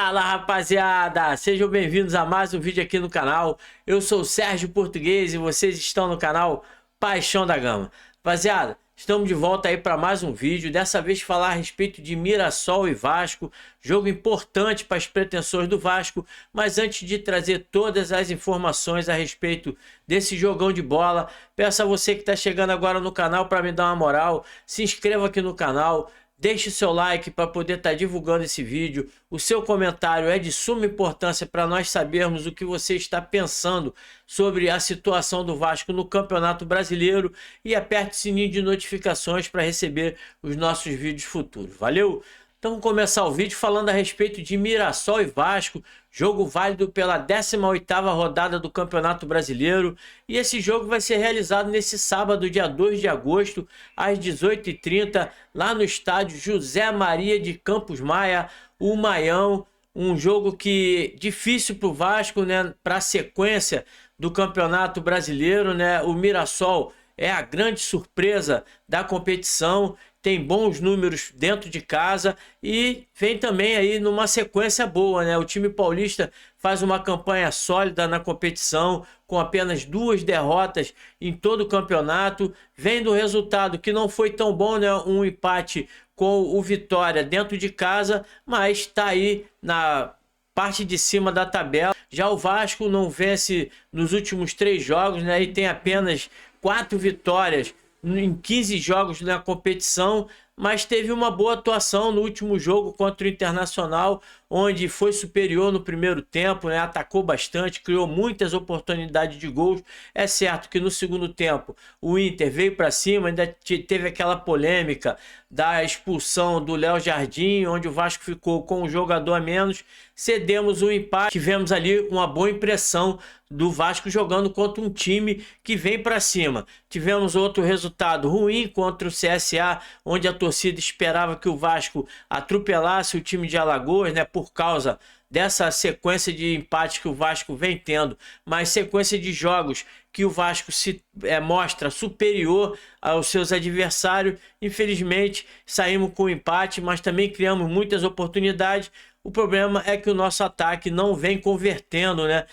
Fala, rapaziada! Sejam bem-vindos a mais um vídeo aqui no canal. Eu sou o Sérgio Português e vocês estão no canal Paixão da Gama. Rapaziada, estamos de volta aí para mais um vídeo. Dessa vez falar a respeito de Mirassol e Vasco. Jogo importante para as pretensões do Vasco. Mas antes de trazer todas as informações a respeito desse jogão de bola, peço a você que está chegando agora no canal para me dar uma moral. Se inscreva aqui no canal. Deixe o seu like para poder estar divulgando esse vídeo. O seu comentário é de suma importância para nós sabermos o que você está pensando sobre a situação do Vasco no Campeonato Brasileiro. E aperte o sininho de notificações para receber os nossos vídeos futuros. Valeu? Então vamos começar o vídeo falando a respeito de Mirassol e Vasco. Jogo válido pela 18ª rodada do Campeonato Brasileiro. E esse jogo vai ser realizado nesse sábado, dia 2 de agosto, às 18h30, lá no estádio José Maria de Campos Maia, o Maião. Um jogo que difícil para o Vasco, né, para a sequência do Campeonato Brasileiro, né? O Mirassol é a grande surpresa da competição. Tem bons números dentro de casa e vem também aí numa sequência boa, né? O time paulista faz uma campanha sólida na competição, com apenas 2 derrotas em todo o campeonato. Vem do resultado que não foi tão bom, né? Um empate com o Vitória dentro de casa, mas está aí na parte de cima da tabela. Já o Vasco não vence nos últimos 3 jogos, né? E tem apenas 4 vitórias em 15 jogos na competição, mas teve uma boa atuação no último jogo contra o Internacional, onde foi superior no primeiro tempo, né? Atacou bastante, criou muitas oportunidades de gols. É certo que no segundo tempo o Inter veio para cima, ainda teve aquela polêmica da expulsão do Léo Jardim, onde o Vasco ficou com um jogador a menos. Cedemos o empate, tivemos ali uma boa impressão do Vasco jogando contra um time que vem para cima. Tivemos outro resultado ruim contra o CSA, onde a torcida esperava que o Vasco atropelasse o time de Alagoas, né, por causa dessa sequência de empates que o Vasco vem tendo, mas sequência de jogos que o Vasco se mostra superior aos seus adversários. Infelizmente saímos com empate, mas também criamos muitas oportunidades. O problema é que o nosso ataque não vem convertendo, né,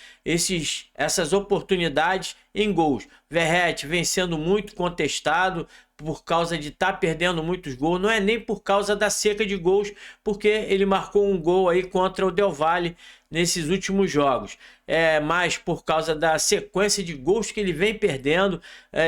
essas oportunidades em gols. Verratti vem sendo muito contestado por causa de estar perdendo muitos gols. Não é nem por causa da seca de gols, porque ele marcou um gol aí contra o Del Valle nesses últimos jogos. É mais por causa da sequência de gols que ele vem perdendo,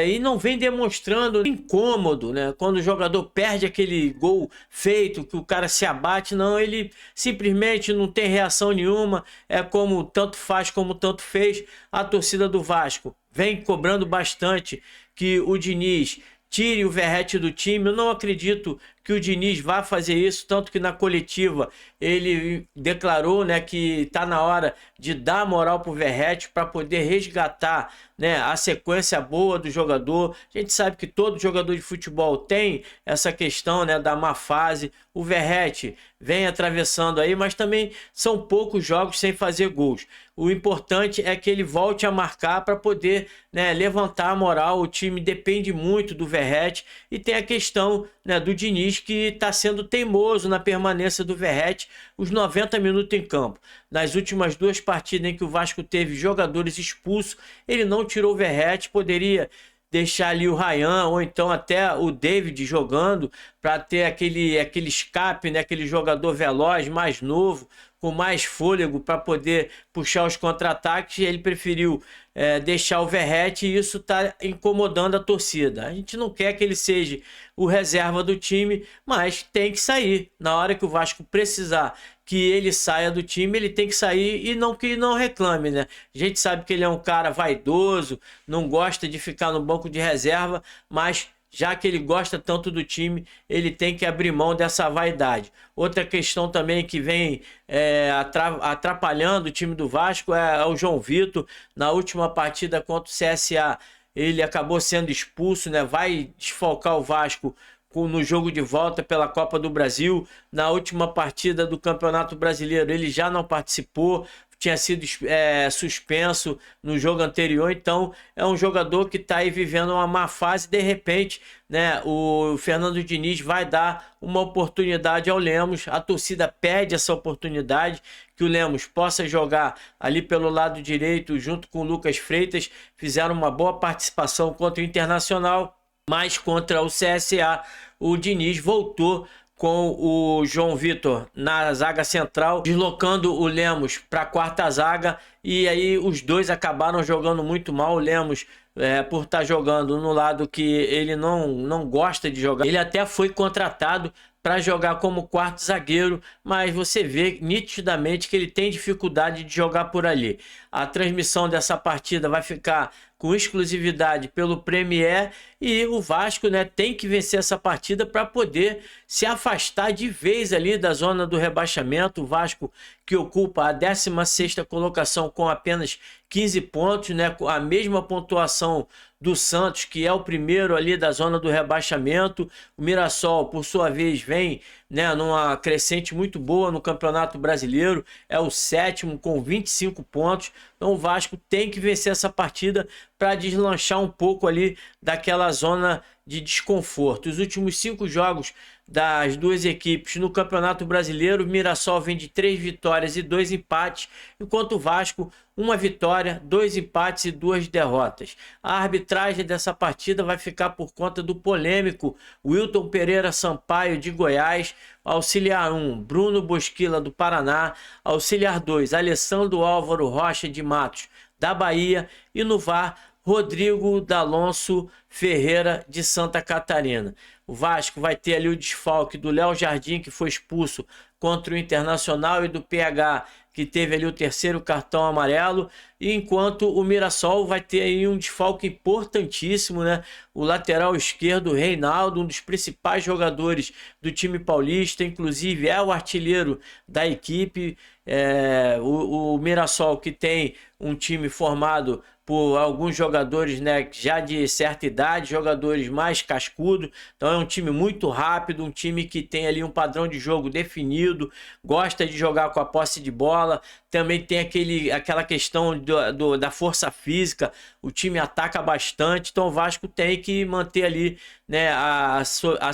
e não vem demonstrando incômodo, né? Quando o jogador perde aquele gol feito, que o cara se abate, não, ele simplesmente não tem reação nenhuma. É como tanto faz como tanto fez. A torcida do Vasco vem cobrando bastante que o Diniz tire o Verratti do time. Eu não acredito que o Diniz vá fazer isso, tanto que na coletiva ele declarou, né, que está na hora de dar moral para o Verratti para poder resgatar, né, a sequência boa do jogador. A gente sabe que todo jogador de futebol tem essa questão, né, da má fase. O Verratti vem atravessando aí, mas também são poucos jogos sem fazer gols. O importante é que ele volte a marcar para poder, né, levantar a moral. O time depende muito do Verratti e tem a questão, né, do Diniz, que está sendo teimoso na permanência do Verratti os 90 minutos em campo. Nas últimas 2 partidas em que o Vasco teve jogadores expulsos, ele não tirou o Verratti. Poderia deixar ali o Ryan ou então até o David jogando para ter aquele escape, né? Aquele jogador veloz, mais novo, com mais fôlego para poder puxar os contra-ataques. Ele preferiu deixar o Verratti e isso está incomodando a torcida. A gente não quer que ele seja o reserva do time, mas tem que sair. Na hora que o Vasco precisar que ele saia do time, ele tem que sair, e não que não reclame, né? A gente sabe que ele é um cara vaidoso, não gosta de ficar no banco de reserva, mas já que ele gosta tanto do time, ele tem que abrir mão dessa vaidade. Outra questão também que vem atrapalhando o time do Vasco é o João Vitor. Na última partida contra o CSA, ele acabou sendo expulso, né? Vai desfalcar o Vasco no jogo de volta pela Copa do Brasil. Na última partida do Campeonato Brasileiro ele já não participou. tinha sido suspenso no jogo anterior, então é um jogador que está aí vivendo uma má fase. De repente, né, o Fernando Diniz vai dar uma oportunidade ao Lemos. A torcida pede essa oportunidade, que o Lemos possa jogar ali pelo lado direito junto com o Lucas Freitas. Fizeram uma boa participação contra o Internacional, mas contra o CSA o Diniz voltou com o João Vitor na zaga central, deslocando o Lemos para a quarta zaga, e aí os dois acabaram jogando muito mal. O Lemos, por estar jogando no lado que ele não gosta de jogar, ele até foi contratado para jogar como quarto zagueiro, mas você vê nitidamente que ele tem dificuldade de jogar por ali. A transmissão dessa partida vai ficar com exclusividade pelo Premier, e o Vasco, né, tem que vencer essa partida para poder se afastar de vez ali da zona do rebaixamento. O Vasco, que ocupa a 16ª colocação com apenas 15 pontos, né, com a mesma pontuação do Santos, que é o primeiro ali da zona do rebaixamento. O Mirassol, por sua vez, vem, né, numa crescente muito boa no Campeonato Brasileiro, é o 7º com 25 pontos. Então o Vasco tem que vencer essa partida para deslanchar um pouco ali daquela zona de desconforto. Os últimos 5 jogos das duas equipes no Campeonato Brasileiro, o Mirassol vem de 3 vitórias e 2 empates, enquanto o Vasco, 1 vitória, 2 empates e 2 derrotas. A arbitragem dessa partida vai ficar por conta do polêmico Wilton Pereira Sampaio, de Goiás. Auxiliar 1, Bruno Bosquila, do Paraná. Auxiliar 2, Alessandro Álvaro Rocha de Matos, da Bahia. E no VAR, Rodrigo D'Alonso Ferreira, de Santa Catarina. O Vasco vai ter ali o desfalque do Léo Jardim, que foi expulso contra o Internacional, e do PH, que teve ali o 3º cartão amarelo, e enquanto o Mirassol vai ter aí um desfalque importantíssimo, né? O lateral esquerdo, Reinaldo, um dos principais jogadores do time paulista, inclusive é o artilheiro da equipe. O Mirassol, que tem um time formado por alguns jogadores, né, já de certa idade, jogadores mais cascudos. Então é um time muito rápido, um time que tem ali um padrão de jogo definido, gosta de jogar com a posse de bola, também tem aquela questão da força física. O time ataca bastante, então o Vasco tem que manter ali, né, a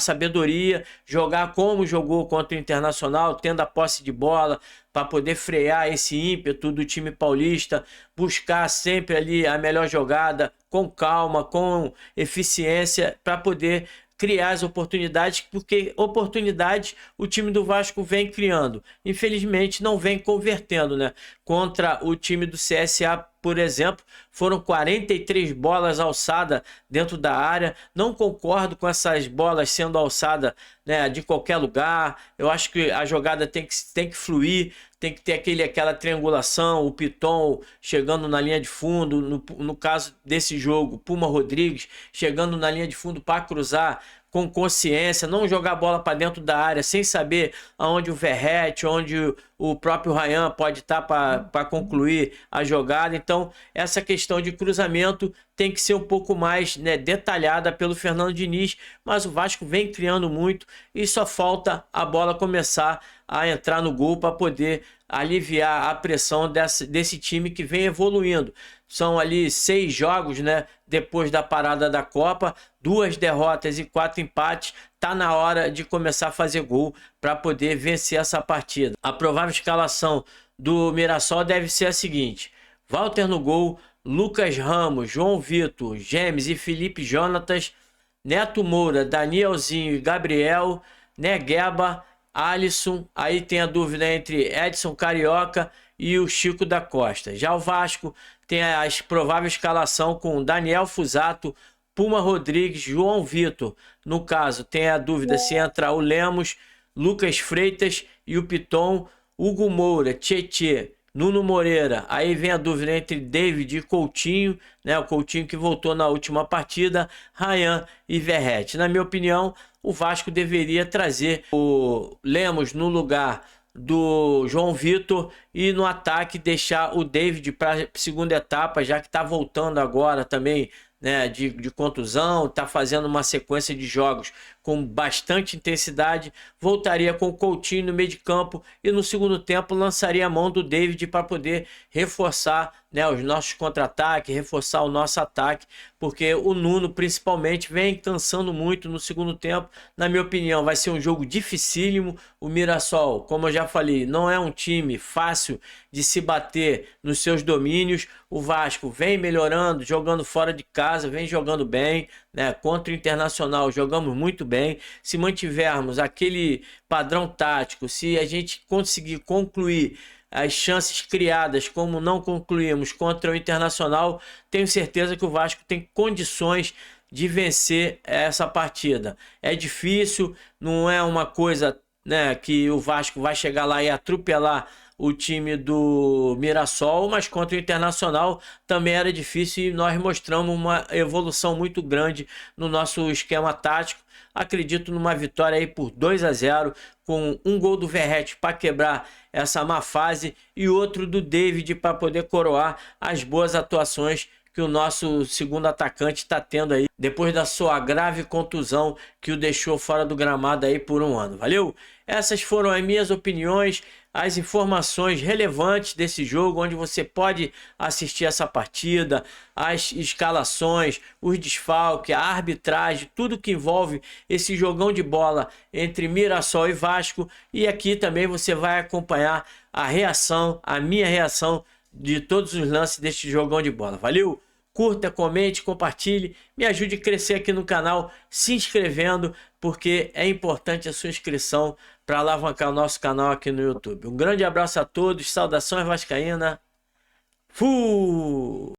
sabedoria, jogar como jogou contra o Internacional, tendo a posse de bola, para poder frear esse ímpeto do time paulista, buscar sempre ali a melhor jogada, com calma, com eficiência, para poder criar as oportunidades, porque oportunidades o time do Vasco vem criando. Infelizmente não vem convertendo, né? Contra o time do CSA, por exemplo, foram 43 bolas alçadas dentro da área. Não concordo com essas bolas sendo alçadas, né, de qualquer lugar. Eu acho que a jogada tem que fluir, tem que ter aquela triangulação, o Piton chegando na linha de fundo, no caso desse jogo, Puma Rodrigues chegando na linha de fundo para cruzar com consciência, não jogar a bola para dentro da área sem saber aonde o Verratti, onde o próprio Ryan pode estar para concluir a jogada. Então essa questão de cruzamento tem que ser um pouco mais, né, detalhada pelo Fernando Diniz, mas o Vasco vem criando muito e só falta a bola começar a entrar no gol para poder aliviar a pressão desse time que vem evoluindo. São ali 6 jogos, né, depois da parada da Copa, 2 derrotas e 4 empates. Tá na hora de começar a fazer gol para poder vencer essa partida. A provável escalação do Mirassol deve ser a seguinte: Walter no gol, Lucas Ramos, João Vitor, Gemes e Felipe Jonatas, Neto Moura, Danielzinho e Gabriel, Negueba, Alisson. Aí tem a dúvida entre Edson Carioca e o Chico da Costa. Já o Vasco tem a provável escalação com Daniel Fusato, Puma Rodrigues, João Vitor. No caso, tem a dúvida se entra o Lemos, Lucas Freitas e o Piton, Hugo Moura, Tietê, Nuno Moreira. Aí vem a dúvida entre David e Coutinho, né? O Coutinho que voltou na última partida, Ryan e Verratti. Na minha opinião, o Vasco deveria trazer o Lemos no lugar do João Vitor e no ataque deixar o David para a segunda etapa, já que está voltando agora também, né, de contusão, está fazendo uma sequência de jogos com bastante intensidade, voltaria com o Coutinho no meio de campo e no segundo tempo lançaria a mão do David para poder reforçar, né, os nossos contra-ataques, reforçar o nosso ataque, porque o Nuno principalmente vem cansando muito no segundo tempo. Na minha opinião, vai ser um jogo dificílimo. O Mirassol, como eu já falei, não é um time fácil de se bater nos seus domínios. O Vasco vem melhorando, jogando fora de casa, vem jogando bem, né? Contra o Internacional jogamos muito bem. Se mantivermos aquele padrão tático, se a gente conseguir concluir as chances criadas como não concluímos contra o Internacional, tenho certeza que o Vasco tem condições de vencer essa partida. É difícil, não é uma coisa, né, que o Vasco vai chegar lá e atropelar o time do Mirassol, mas contra o Internacional também era difícil e nós mostramos uma evolução muito grande no nosso esquema tático. Acredito numa vitória aí por 2-0, com um gol do Verratti para quebrar essa má fase e outro do David para poder coroar as boas atuações que o nosso segundo atacante está tendo aí, depois da sua grave contusão que o deixou fora do gramado aí por um ano. Valeu? Essas foram as minhas opiniões, as informações relevantes desse jogo, onde você pode assistir essa partida, as escalações, os desfalques, a arbitragem, tudo que envolve esse jogão de bola entre Mirassol e Vasco. E aqui também você vai acompanhar a reação, a minha reação de todos os lances deste jogão de bola. Valeu? Curta, comente, compartilhe, me ajude a crescer aqui no canal, se inscrevendo, porque é importante a sua inscrição para alavancar o nosso canal aqui no YouTube. Um grande abraço a todos, saudações vascaína. Fui!